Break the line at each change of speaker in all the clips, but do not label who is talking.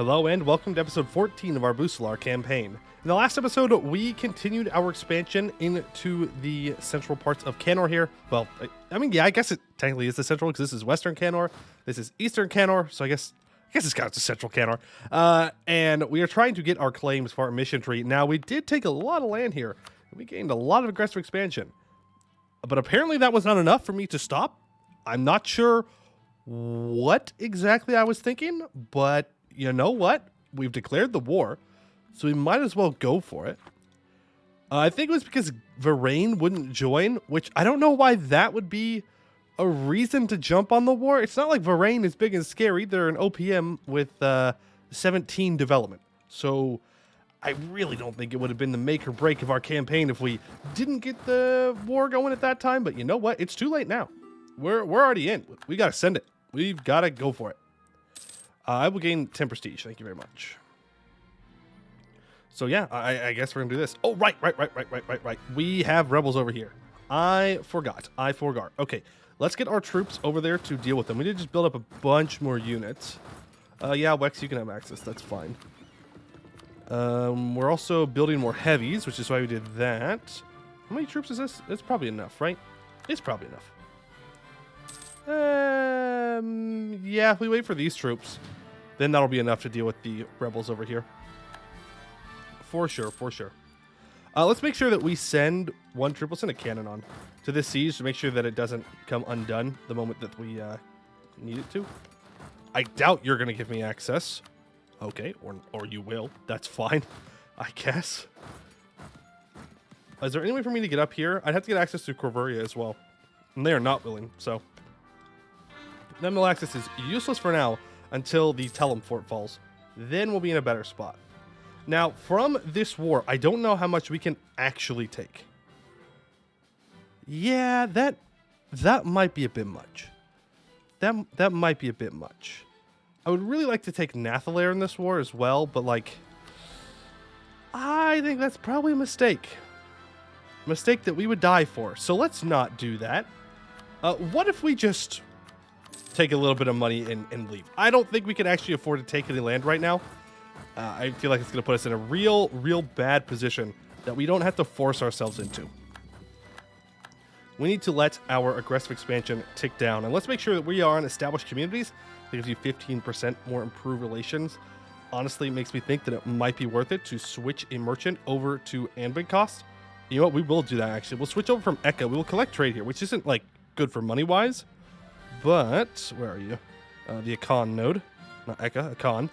Hello and welcome to episode 14 of our Busilar campaign. In the last episode, we continued our expansion into the central parts of Canor here. Well, I guess it technically is the central because this is Western Canor, this is Eastern Canor, so I guess it's kind of the Central Canor. And we are trying to get our claims for our mission tree. Now, we did take a lot of land here. We gained a lot of aggressive expansion. But apparently that was not enough for me to stop. I'm not sure what exactly I was thinking, but you know what? We've declared the war, so we might as well go for it. I think it was because Varane wouldn't join, which I don't know why that would be a reason to jump on the war. It's not like Varane is big and scary. They're an OPM with 17 development. So I really don't think it would have been the make or break of our campaign if we didn't get the war going at that time. But you know what? It's too late now. We're already in. We got to send it. We've got to go for it. I will gain 10 prestige. Thank you very much. So yeah, I guess we're gonna do this. Oh, right. We have rebels over here. I forgot. Okay, let's get our troops over there to deal with them. We need to just build up a bunch more units. Yeah, Wex, you can have access. That's fine. We're also building more heavies, which is why we did that. How many troops is this? It's probably enough, right? It's probably enough. Yeah, if we wait for these troops, then that'll be enough to deal with the rebels over here. For sure. Let's make sure that we send one troop. We'll send a cannon on to this siege to make sure that it doesn't come undone the moment that we need it to. I doubt you're going to give me access. Okay, or you will. That's fine, I guess. Is there any way for me to get up here? I'd have to get access to Corvuria as well. And they are not willing, so Nemil access is useless for now until the Tellum fort falls. Then we'll be in a better spot. Now, from this war, I don't know how much we can actually take. Yeah, that might be a bit much. That might be a bit much. I would really like to take Nathalair in this war as well, but like, I think that's probably a mistake. Mistake that we would die for. So let's not do that. What if we just take a little bit of money and leave? I don't think we can actually afford to take any land right now. I feel like it's going to put us in a real bad position that we don't have to force ourselves into. We need to let our aggressive expansion tick down. And let's make sure that we are in established communities. That gives you 15% more improved relations. Honestly, it makes me think that it might be worth it to switch a merchant over to Anbennar cost. You know what? We will do that, actually. We'll switch over from Eka. We will collect trade here, which isn't, like, good for money-wise. But, where are you? The Akan node. Not Eka, Akan.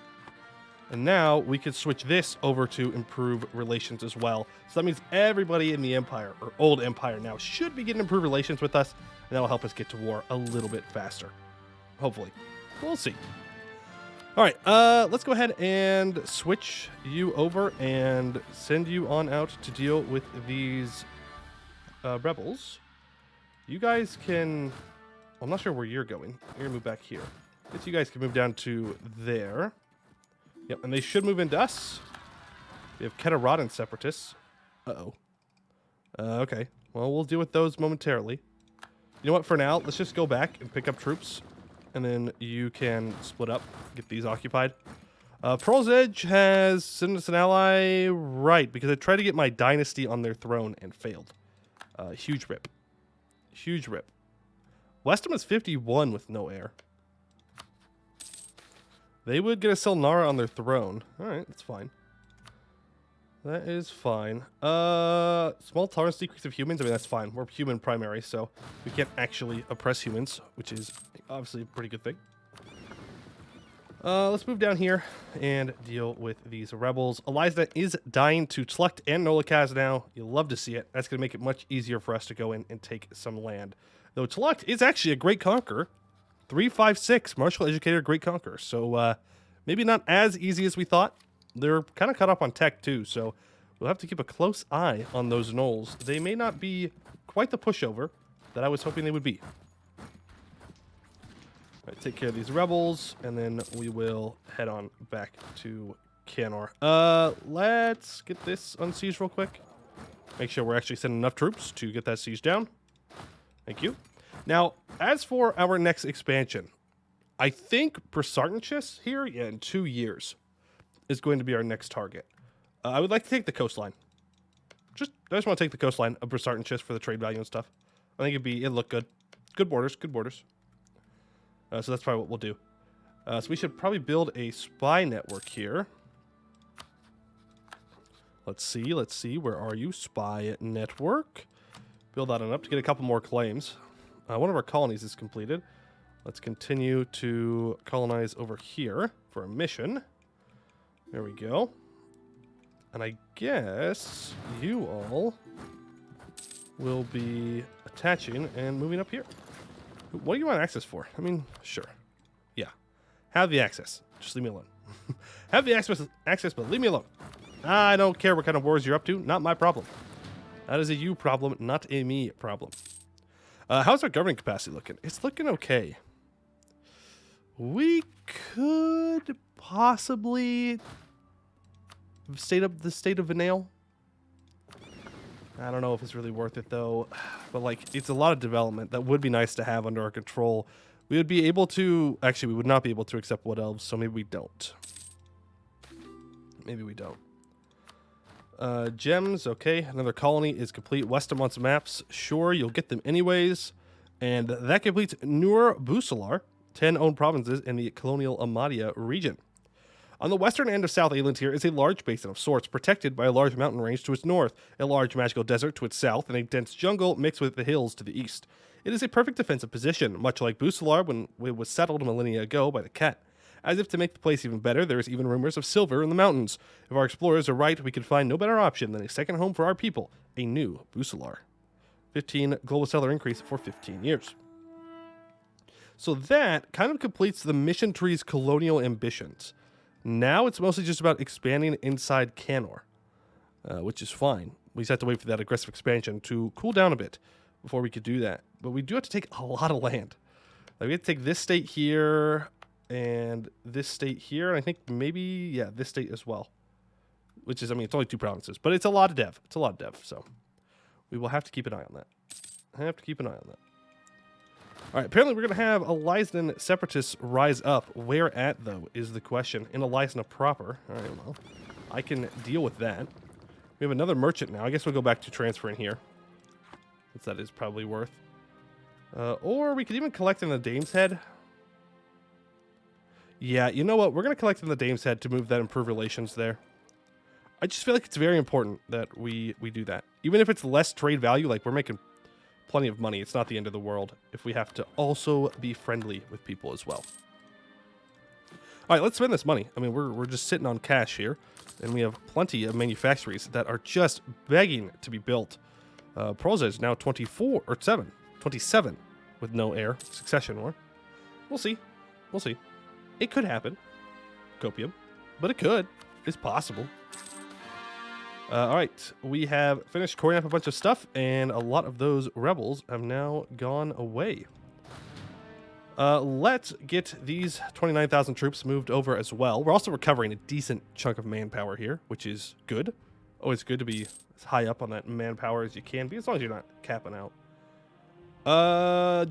And now we could switch this over to improve relations as well. So that means everybody in the Empire, or Old Empire now, should be getting improved relations with us. And that will help us get to war a little bit faster. Hopefully. We'll see. All right, let's go ahead and switch you over and send you on out to deal with these rebels. You guys can... I'm not sure where you're going. You're going to move back here. I guess you guys can move down to there. Yep, and they should move into us. We have Ketaradan separatists. Uh-oh. Okay. Well, we'll deal with those momentarily. You know what? For now, let's just go back and pick up troops. And then you can split up, get these occupied. Pearl's Edge has sent us an ally, right, because I tried to get my dynasty on their throne and failed. Huge rip. Huge rip. Westham is 51 with no heir. They would get a Selnara on their throne. Alright, that's fine. That is fine. Small tolerance decrease of humans. I mean, that's fine. We're human primary, so we can't actually oppress humans, which is obviously a pretty good thing. Let's move down here and deal with these rebels. Eliza is dying to Tlucht and Nolakaz now. You'll love to see it. That's going to make it much easier for us to go in and take some land. Though Tlucht is actually a great conqueror. 356, martial educator, great conqueror. So maybe not as easy as we thought. They're kind of caught up on tech too, so we'll have to keep a close eye on those gnolls. They may not be quite the pushover that I was hoping they would be. All right, take care of these rebels, and then we will head on back to Canor. Let's get this on siege real quick. Make sure we're actually sending enough troops to get that siege down. Thank you. Now, as for our next expansion, I think for Surntchus here, yeah, in 2 years.
is going to be our next target. I would like to take the coastline. I just want to take the coastline of Surntchus for the trade value and stuff. I think it'd look good. Good borders, good borders. So that's probably what we'll do. So we should probably build a spy network here. Let's see. Where are you? Spy network. Build that on up to get a couple more claims. One of our colonies is completed. Let's continue to colonize over here for a mission. There we go. And I guess you all will be attaching and moving up here. What do you want access for? I mean, sure. Yeah. Have the access. Just leave me alone. Have the access, but leave me alone. I don't care what kind of wars you're up to. Not my problem. That is a you problem, not a me problem. How's our governing capacity looking? It's looking okay. We could possibly state up the state of Vanail. I don't know if it's really worth it though, but like it's a lot of development that would be nice to have under our control. We would be able to, actually we would not be able to accept wood elves, so maybe we don't. Maybe we don't. Gems, okay, another colony is complete. Westernmont's maps, sure, you'll get them anyways. And that completes Nur Busilar, 10 owned provinces in the Colonial Amadia region. On the western end of South England here is a large basin of sorts, protected by a large mountain range to its north, a large magical desert to its south, and a dense jungle mixed with the hills to the east. It is a perfect defensive position, much like Busilar when it was settled millennia ago by the cat. As if to make the place even better, there is even rumors of silver in the mountains. If our explorers are right, we could find no better option than a second home for our people, a new Busilar. 15 global settler increase for 15 years. So that kind of completes the mission tree's colonial ambitions. Now it's mostly just about expanding inside Canor, which is fine. We just have to wait for that aggressive expansion to cool down a bit before we could do that. But we do have to take a lot of land. Like we have to take this state here and this state here. And I think maybe, yeah, this state as well. Which is, I mean, it's only 2 provinces, but it's a lot of dev. It's a lot of dev, so we will have to keep an eye on that. All right, apparently we're going to have Elysian separatists rise up. Where at, though, is the question. In Elysian proper. All right, well, I can deal with that. We have another merchant now. I guess we'll go back to transferring here, since that is probably worth. Or we could even collect in the Dame's Head. Yeah, you know what? We're going to collect in the Dame's Head to move that, improve relations there. I just feel like it's very important that we do that. Even if it's less trade value, like we're making plenty of money. It's not the end of the world if we have to also be friendly with people as well. All right, let's spend this money. I mean, we're just sitting on cash here, and we have plenty of manufactories that are just begging to be built. Proza is now 27 with no heir succession war. We'll see. It could happen, copium, but it could. It's possible. All right, we have finished coring up a bunch of stuff, and a lot of those rebels have now gone away. Let's get these 29,000 troops moved over as well. We're also recovering a decent chunk of manpower here, which is good. Always good to be as high up on that manpower as you can be, as long as you're not capping out.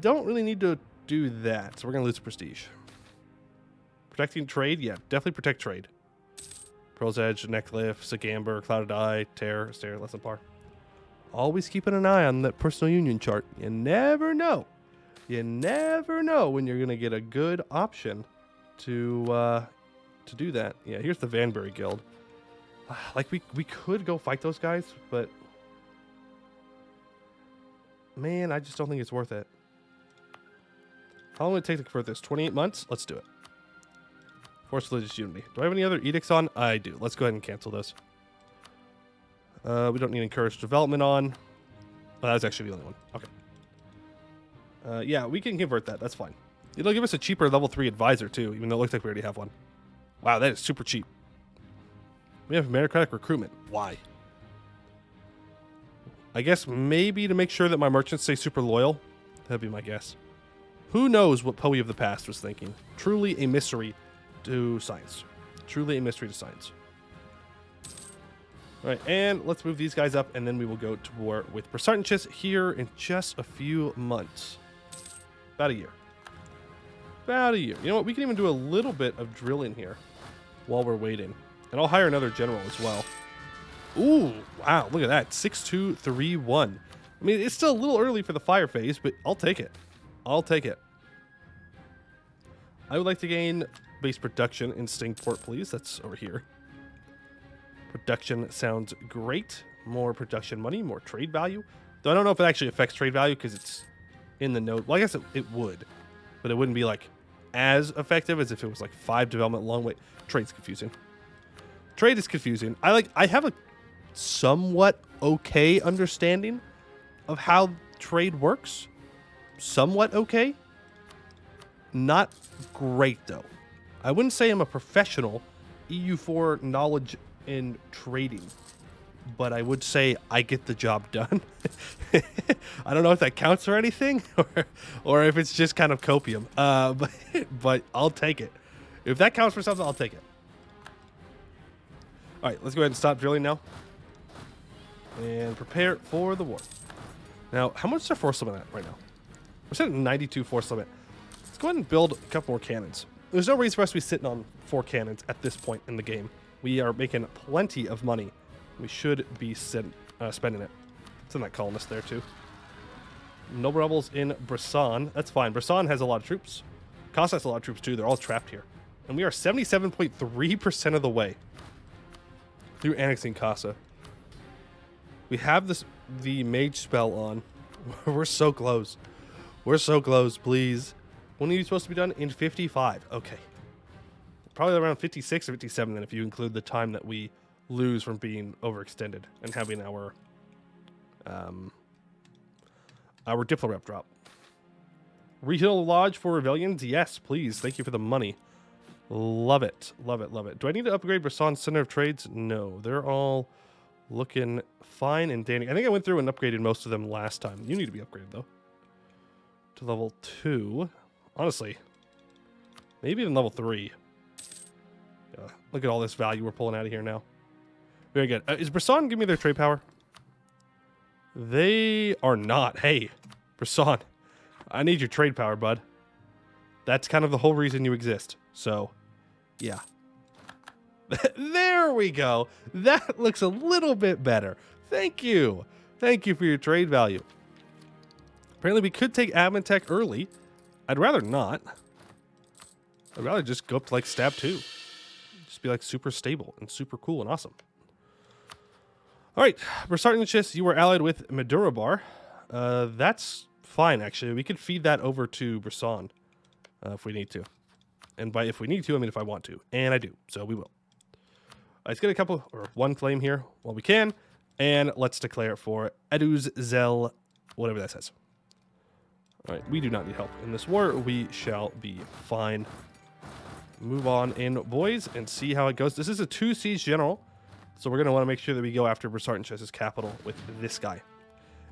Don't really need to do that, so we're going to lose prestige. Protecting trade? Yeah, definitely protect trade. Pearl's Edge, Neckliff, Sagamber, Clouded Eye, Terror, Stare, Lesson Par. Always keeping an eye on that personal union chart. You never know. You never know when you're going to get a good option to do that. Yeah, here's the Vanbury Guild. Like, we could go fight those guys, but... man, I just don't think it's worth it. How long would it take to convert this? 28 months? Let's do it. Forced Religious Unity. Do I have any other edicts on? I do. Let's go ahead and cancel those. We don't need encouraged development on. Oh, that was actually the only one. Okay. Yeah, we can convert that. That's fine. It'll give us a cheaper level 3 advisor, too, even though it looks like we already have one. Wow, that is super cheap. We have meritocratic recruitment. Why? I guess maybe to make sure that my merchants stay super loyal. That'd be my guess. Who knows what Poiuymew of the past was thinking? Truly a mystery to science. Truly a mystery to science. All right, and let's move these guys up, and then we will go to war with Surntchus here in just a few months. About a year. About a year. You know what? We can even do a little bit of drilling here while we're waiting. And I'll hire another general as well. Ooh, wow, look at that. 6-2-3-1. I mean, it's still a little early for the fire phase, but I'll take it. I'll take it. I would like to gain base production in Stingport, please. That's over here. Production sounds great. More production money, more trade value. Though I don't know if it actually affects trade value because it's in the node. Well, I guess it would, but it wouldn't be like as effective as if it was like 5 development long way. Trade's confusing. Trade is confusing. I have a somewhat okay understanding of how trade works. Somewhat okay. Not great though. I wouldn't say I'm a professional EU4 knowledge in trading, but I would say I get the job done. I don't know if that counts for anything or if it's just kind of copium. But I'll take it. If that counts for something, I'll take it. All right, let's go ahead and stop drilling now and prepare for the war. Now, how much is our force limit at right now? We're sitting at 92 force limit. Let's go ahead and build a couple more cannons. There's no reason for us to be sitting on 4 cannons at this point in the game. We are making plenty of money. We should be spending it. Send that colonist there too. Noble rebels in Brisson. That's fine. Brisson has a lot of troops. Casa has a lot of troops too. They're all trapped here. And we are 77.3% of the way through annexing Casa. We have the mage spell on. We're so close. We're so close, please. When are you supposed to be done? In 55. Okay. Probably around 56 or 57 then if you include the time that we lose from being overextended and having our Diplo rep drop. Reheal Lodge for rebellions? Yes, please. Thank you for the money. Love it. Love it. Love it. Do I need to upgrade Brisson's Center of Trades? No. They're all looking fine and dandy. I think I went through and upgraded most of them last time. You need to be upgraded, though. To level 2. Honestly, maybe even level 3. Look at all this value we're pulling out of here now. Very good. Is Brisson giving me their trade power? They are not. Hey, Brisson, I need your trade power, bud. That's kind of the whole reason you exist. So, yeah. There we go. That looks a little bit better. Thank you. Thank you for your trade value. Apparently, we could take admin tech early. I'd rather not. I'd rather just go up to like stab 2. Just be like super stable and super cool and awesome. All right, Surntchus, you were allied with Madurabar. That's fine, actually. We could feed that over to Brisson if we need to. And by if we need to, I mean if I want to. And I do, so we will. Let's get a couple, or one claim here while we can. And let's declare it for Eduz Zel, whatever that says. All right, we do not need help in this war. We shall be fine. Move on in, boys, and see how it goes. This is a 2 siege general, so we're going to want to make sure that we go after Surntchus' capital with this guy.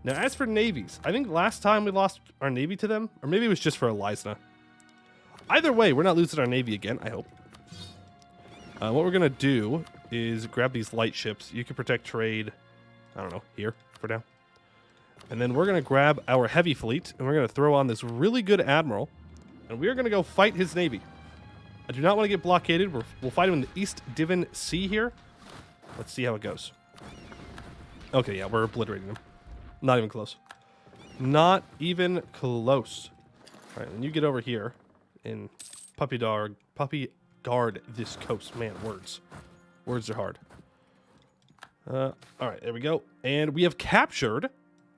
Now, as for navies, I think last time we lost our navy to them, or maybe it was just for Elisna. Either way, we're not losing our navy again, I hope. What we're going to do is grab these light ships. You can protect trade, I don't know, here for now. And then we're going to grab our heavy fleet, and we're going to throw on this really good admiral, and we're going to go fight his navy. I do not want to get blockaded. We'll fight him in the East Divan Sea here. Let's see how it goes. Okay, yeah, we're obliterating him. Not even close. Not even close. All right, when you get over here and puppy guard this coast. Man, words. Words are hard. All right, there we go. And we have captured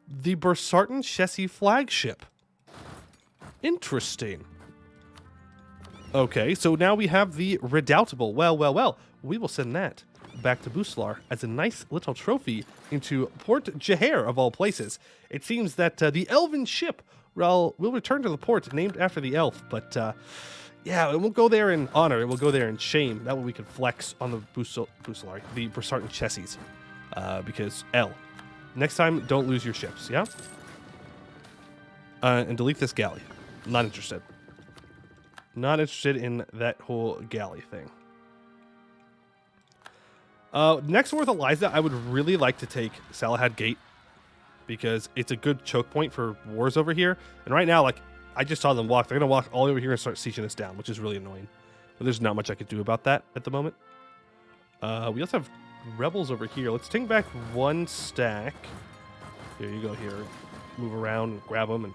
the Surntchus flagship. Interesting. Okay, so now we have the Redoubtable. Well. We will send that back to Busilar as a nice little trophy into Port Jaher, of all places. It seems that the elven ship will return to the port named after the elf, but yeah, it won't go there in honor. It will go there in shame. That way we can flex on the Busilar, the Surntchus, because L. Next time, don't lose your ships, yeah? And delete this galley. Not interested. Not interested in that whole galley thing. Next war with Eliza, I would really like to take Salahad Gate because it's a good choke point for wars over here. And right now, like, I just saw them walk. They're going to walk all over here and start sieging us down, which is really annoying. But there's not much I could do about that at the moment. We also have rebels over here. Let's take back one stack. Here you go here. Move around and grab them and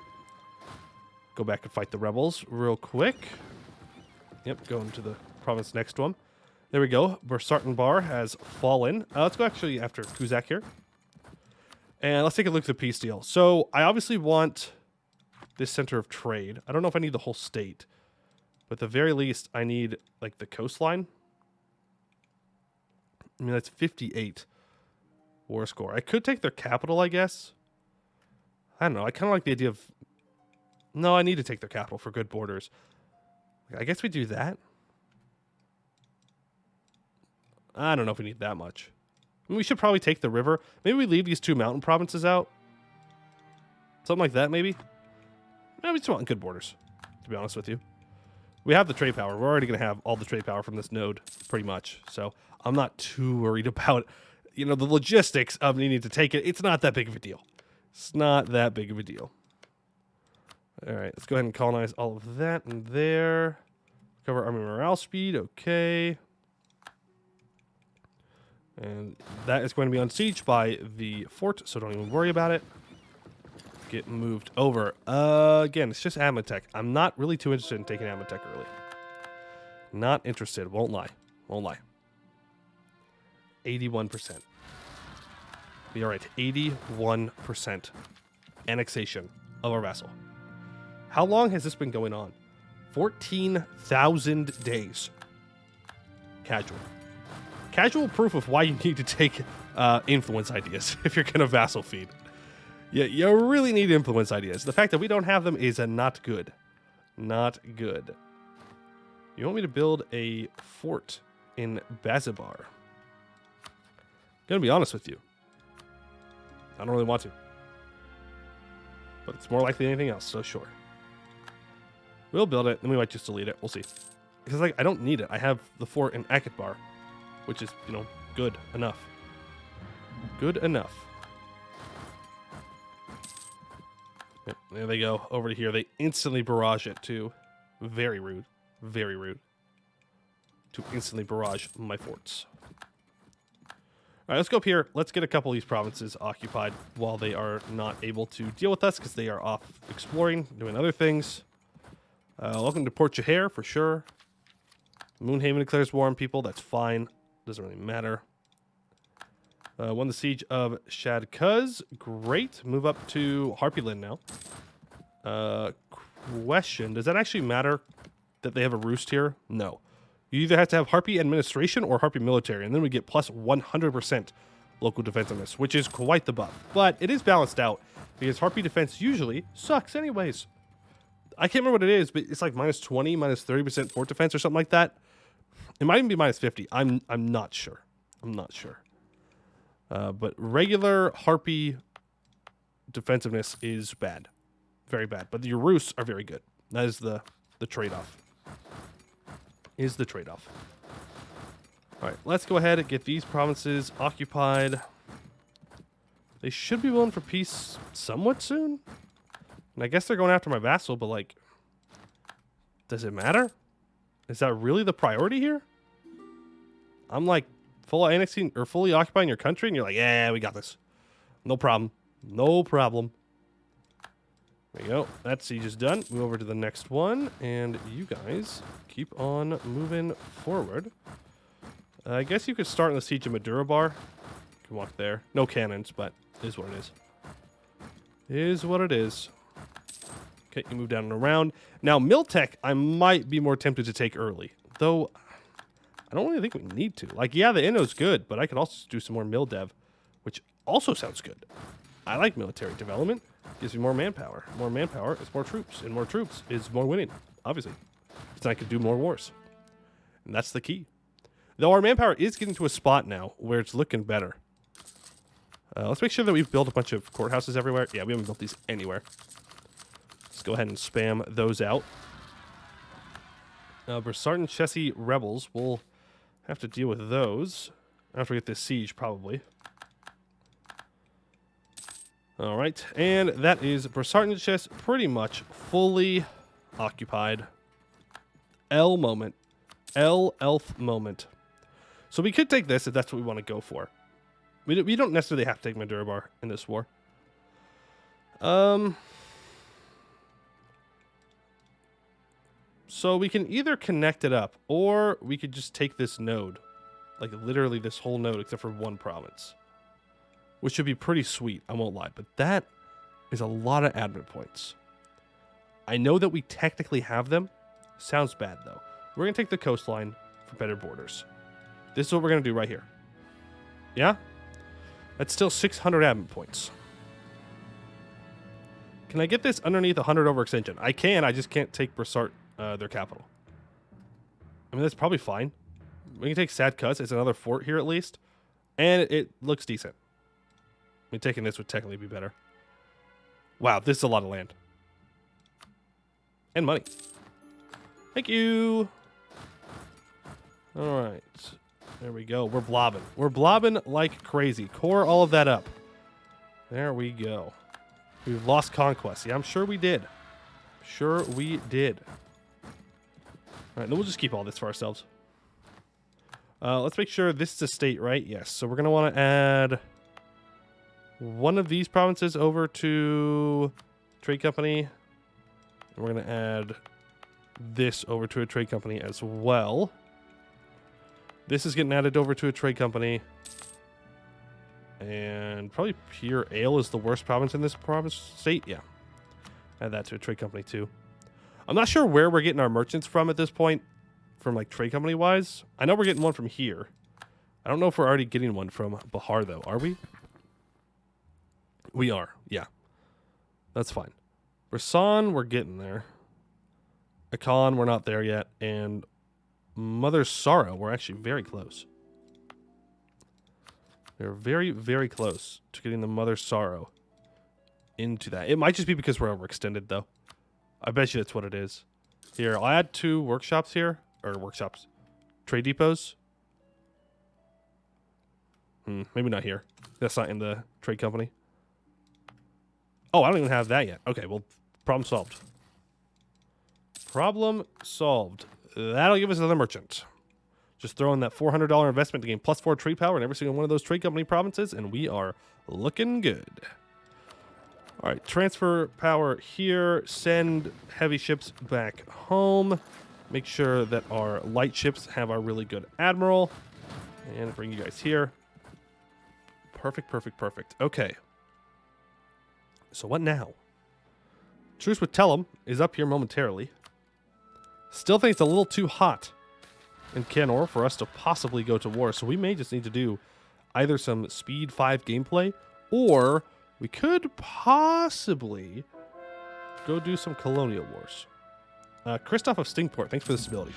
go back and fight the rebels real quick. Yep, going to the province next to him. There we go. Bahar has fallen. Let's go actually after Kuzak here. And let's take a look at the peace deal. So I obviously want this center of trade. I don't know if I need the whole state. But at the very least, I need like the coastline. I mean, that's 58 war score. I could take their capital, I guess. I don't know. I kind of like the idea of... No, I need to take their capital for good borders. I guess we do that. I don't know if we need that much. I mean, we should probably take the river. Maybe we leave these 2 mountain provinces out. Something like that, maybe. Maybe we just want good borders, to be honest with you. We have the trade power. We're already going to have all the trade power from this node, pretty much. So I'm not too worried about, the logistics of needing to take it. It's not that big of a deal. It's not that big of a deal. All right, let's go ahead and colonize all of that in there. Cover army morale speed. Okay. And that is going to be unsieged by the fort, so don't even worry about it. Get moved over. Again, it's just Amatech. I'm not really too interested in taking Amatech early. Not interested. Won't lie. Won't lie. 81%. We are at 81% annexation of our vassal. How long has this been going on? 14,000 days. Casual. Casual proof of why you need to take influence ideas if you're going to vassal feed. Yeah, you really need influence ideas. The fact that we don't have them is not good. Not good. You want me to build a fort in Bazibar? Gonna be honest with you. I don't really want to. But it's more likely than anything else, so sure. We'll build it, then we might just delete it. We'll see. Because I don't need it. I have the fort in Akatbar, which is, good enough. Good enough. Yep, there they go. Over to here. They instantly barrage it, too. Very rude. Very rude. To instantly barrage my forts. All right, let's go up here. Let's get a couple of these provinces occupied while they are not able to deal with us because they are off exploring, doing other things. Welcome to Port Jahair, for sure. Moonhaven declares war on people. That's fine. Doesn't really matter. Won the siege of Shadkuz. Great. Move up to Harpyland now. Question. Does that actually matter that they have a roost here? No. You either have to have Harpy administration or Harpy military, and then we get plus 100% local defensiveness, which is quite the buff. But it is balanced out because Harpy defense usually sucks anyways. I can't remember what it is, but it's like minus 20, minus 30% fort defense or something like that. It might even be minus 50. I'm not sure. I'm not sure. But regular Harpy defensiveness is bad. Very bad. But your roosts are very good. That is the trade-off. Is the trade-off. All right, let's go ahead and get these provinces occupied. They should be willing for peace somewhat soon. And I guess they're going after my vassal, but like, does it matter? Is that really the priority here? I'm like fully annexing or fully occupying your country, and you're like, yeah, we got this. No problem. No problem. There you go. That siege is done. Move over to the next one, and you guys keep on moving forward. I guess you could start in the siege of Madurabar. You can walk there. No cannons, but it is what it is. It is what it is. Okay, you move down and around. Now, Miltech, I might be more tempted to take early, though I don't really think we need to. Like, yeah, the Inno's good, but I could also do some more mill dev, which also sounds good. I like military development. Gives me more manpower. More manpower is more troops, and more troops is more winning, obviously. Because I could do more wars. And that's the key. Though our manpower is getting to a spot now where it's looking better. Let's make sure that we've built a bunch of courthouses everywhere. Yeah, we haven't built these anywhere. Let's go ahead and spam those out. Surntchus rebels, we'll have to deal with those after we get this siege, probably. All right, and that is Surntchus pretty much fully occupied. Elf moment. So we could take this if that's what we want to go for. We don't necessarily have to take Madurabar in this war. So we can either connect it up, or we could just take this node. Like, literally this whole node, except for one province. Which should be pretty sweet, I won't lie. But that is a lot of admin points. I know that we technically have them. Sounds bad, though. We're going to take the coastline for better borders. This is what we're going to do right here. Yeah? That's still 600 admin points. Can I get this underneath 100 overextension? I can, I just can't take Bursart, their capital. I mean, that's probably fine. We can take Sadkus. It's another fort here at least. And it looks decent. I mean, taking this would technically be better. Wow, this is a lot of land. And money. Thank you. All right. There we go. We're blobbing. We're blobbing like crazy. Core all of that up. There we go. We've lost conquest. Yeah, I'm sure we did. Sure we did. All right, then we'll just keep all this for ourselves. Let's make sure this is a state, right? Yes. So we're going to want to add one of these provinces over to trade company. And we're going to add this over to a trade company as well. This is getting added over to a trade company. And probably pure ale is the worst province in this state. Yeah. Add that to a trade company too. I'm not sure where we're getting our merchants from at this point. From like trade company wise. I know we're getting one from here. I don't know if we're already getting one from Bahar though. Are we? We are. Yeah. That's fine. Rasan, we're getting there. Akan, we're not there yet. And Mother's Sorrow, we're actually very close. We're very, very close to getting the Mother's Sorrow into that. It might just be because we're overextended, though. I bet you that's what it is. Here, I'll add 2 workshops here. Or workshops. Trade depots. Maybe not here. That's not in the trade company. Oh, I don't even have that yet. Okay, well, problem solved. Problem solved. That'll give us another merchant. Just throw in that $400 investment to gain +4 trade power in every single one of those trade company provinces, and we are looking good. All right, transfer power here. Send heavy ships back home. Make sure that our light ships have our really good admiral. And bring you guys here. Perfect, perfect, perfect. Okay. So what now? Truce with Tellum is up here momentarily. Still think it's a little too hot in Canor for us to possibly go to war. So we may just need to do either some Speed 5 gameplay, or we could possibly go do some Colonial Wars. Christoph of Stingport, thanks for the stability.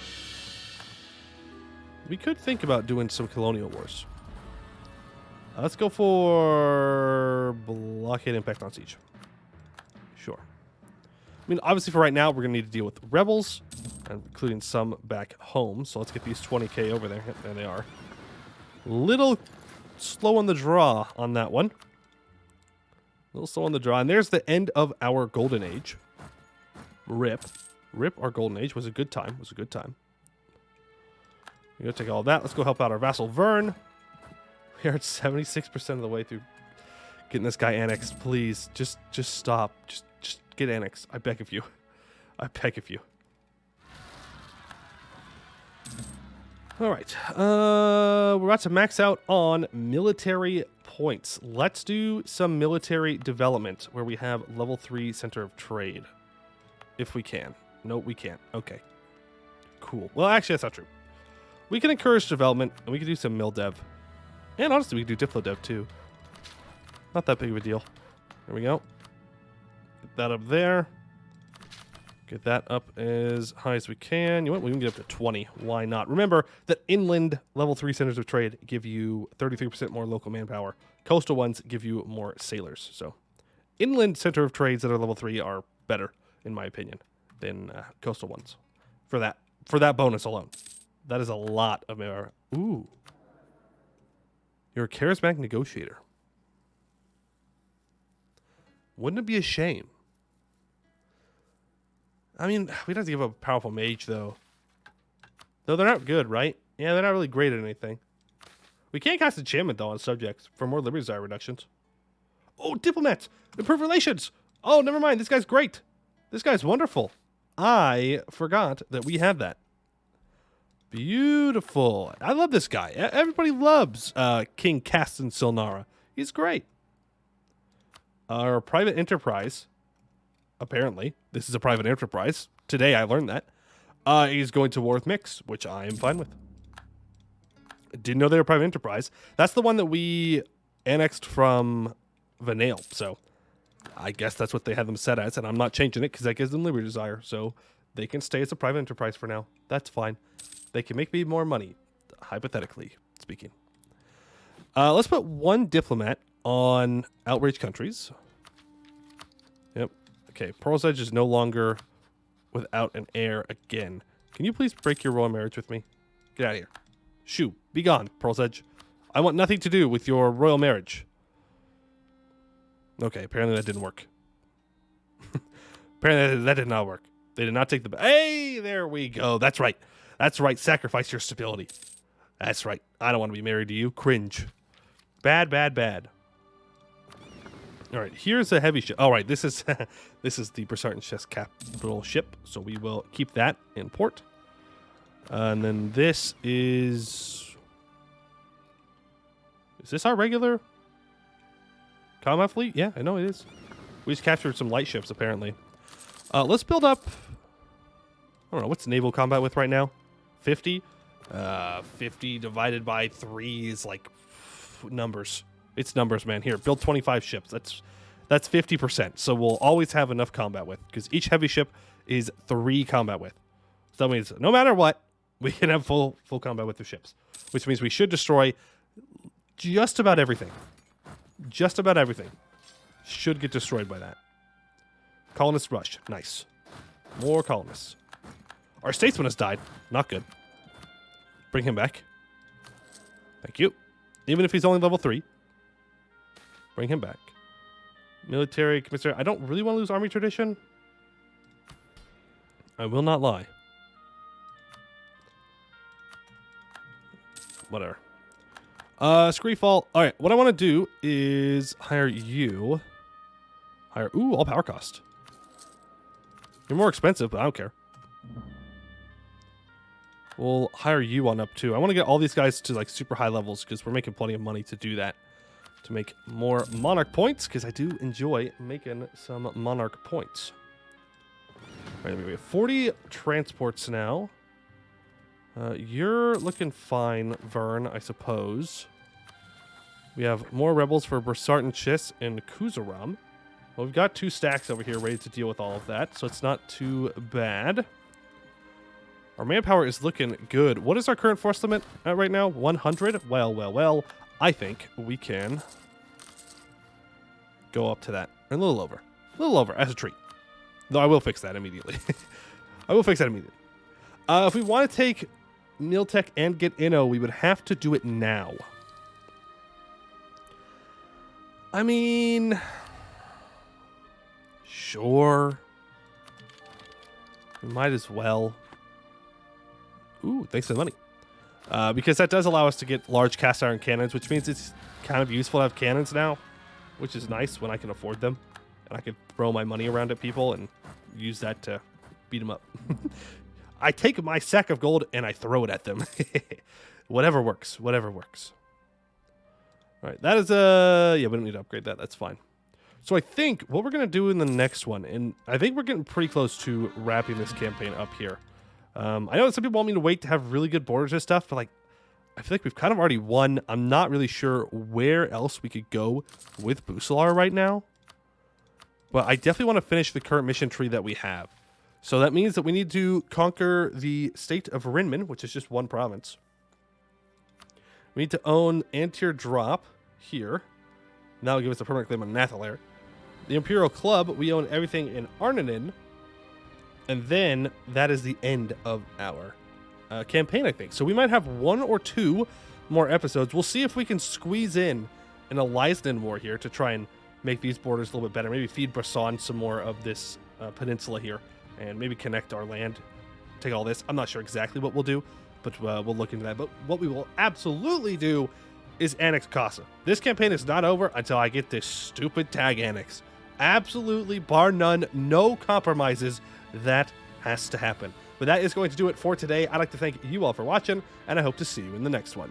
We could think about doing some Colonial Wars. Let's go for Blockade Impact on Siege. Sure. I mean, obviously for right now, we're going to need to deal with rebels, including some back home. So let's get these 20k over there. Yep, there they are. Little slow on the draw on that one. A little slow on the draw. And there's the end of our golden age. RIP. RIP, our golden age. Was a good time. Was a good time. We're going to take all that. Let's go help out our vassal Vern. We are at 76% of the way through getting this guy annexed. Please, just stop. Just get annexed. I beg of you. I beg of you. All right. We're about to max out on military points. Let's do some military development where we have level 3 center of trade. If we can. No, we can't. Okay. Cool. Well, actually, that's not true. We can encourage development, and we can do some mil dev. And honestly, we can do Diplo dev too. Not that big of a deal. There we go. Get that up there. Get that up as high as we can. You know what? We can get up to 20. Why not? Remember that inland level 3 centers of trade give you 33% more local manpower. Coastal ones give you more sailors. So inland center of trades that are level 3 are better, in my opinion, than coastal ones. For that bonus alone. That is a lot of our... Ooh. You're a charismatic negotiator. Wouldn't it be a shame? I mean, we'd have to give up a powerful mage, though. Though they're not good, right? Yeah, they're not really great at anything. We can't cast enchantment, though, on subjects for more liberty desire reductions. Oh, diplomats! Improve relations! Oh, never mind. This guy's great. This guy's wonderful. I forgot that we have that. Beautiful. I love this guy. Everybody loves King Castan Silnara. He's great. Our private enterprise, apparently, this is a private enterprise. Today I learned that. Is going to war with Mix, which I am fine with. I didn't know they were a private enterprise. That's the one that we annexed from Vanale, so I guess that's what they had them set as, and I'm not changing it because that gives them liberty desire, so they can stay as a private enterprise for now. That's fine. They can make me more money, hypothetically speaking. Let's put one diplomat on outraged countries. Yep. Okay, Pearl's Edge is no longer without an heir again. Can you please break your royal marriage with me? Get out of here. Shoo, be gone, Pearl's Edge. I want nothing to do with your royal marriage. Okay, apparently that didn't work. Apparently that did not work. They did not take the... Hey, there we go. That's right. That's right. Sacrifice your stability. That's right. I don't want to be married to you. Cringe. Bad, bad, bad. All right, here's a heavy ship. All right, this is this is the Surntchus capital ship, so we will keep that in port. And then this is this our regular combat fleet? Yeah, I know it is. We just captured some light ships, apparently. Let's build up... I don't know, what's naval combat with right now? 50? 50 divided by 3 is like numbers. It's numbers, man. Here, build 25 ships. That's 50%. So we'll always have enough combat with, because each heavy ship is 3 combat with. So that means no matter what, we can have full combat with the ships, which means we should destroy just about everything. Just about everything should get destroyed by that. Colonist rush. Nice. More colonists. Our statesman has died. Not good. Bring him back. Thank you. Even if he's only level 3. Bring him back. Military commissary. I don't really want to lose army tradition. I will not lie. Whatever. Screefall. All right. What I want to do is hire you. Ooh, all power cost. You're more expensive, but I don't care. We'll hire you on up too. I want to get all these guys to like super high levels because we're making plenty of money to do that. To make more monarch points, because I do enjoy making some monarch points. All right, we have 40 transports now. You're looking fine, Vern, I suppose. We have more rebels for Surntchus and Kuzaram. Well, we've got 2 stacks over here ready to deal with all of that, so it's not too bad. Our manpower is looking good. What is our current force limit at right now? 100? Well, well, well. I think we can go up to that. A little over. A little over, as a treat. Though I will fix that immediately. I will fix that immediately. If we want to take Miltech and get Inno, we would have to do it now. I mean... Sure. We might as well. Ooh, thanks for the money. Because that does allow us to get large cast iron cannons, which means it's kind of useful to have cannons now, which is nice when I can afford them. And I can throw my money around at people and use that to beat them up. I take my sack of gold and I throw it at them. Whatever works. Whatever works. All right, that is yeah, we don't need to upgrade that. That's fine. So I think what we're going to do in the next one, and I think we're getting pretty close to wrapping this campaign up here. I know some people want me to wait to have really good borders and stuff, but like, I feel like we've kind of already won. I'm not really sure where else we could go with Busilar right now. But I definitely want to finish the current mission tree that we have. So that means that we need to conquer the state of Rinman, which is just 1 province. We need to own Antir Drop here. And that will give us a permanent claim on Nathalair. The Imperial Club, we own everything in Arnanen. And then that is the end of our campaign, I think. So we might have 1 or 2 more episodes. We'll see if we can squeeze in an Elysian war here to try and make these borders a little bit better. Maybe feed Brisson some more of this peninsula here and maybe connect our land. Take all this. I'm not sure exactly what we'll do, but we'll look into that. But what we will absolutely do is annex Casa. This campaign is not over until I get this stupid tag annex. Absolutely, bar none, no compromises. That has to happen. But that is going to do it for today. I'd like to thank you all for watching, and I hope to see you in the next one.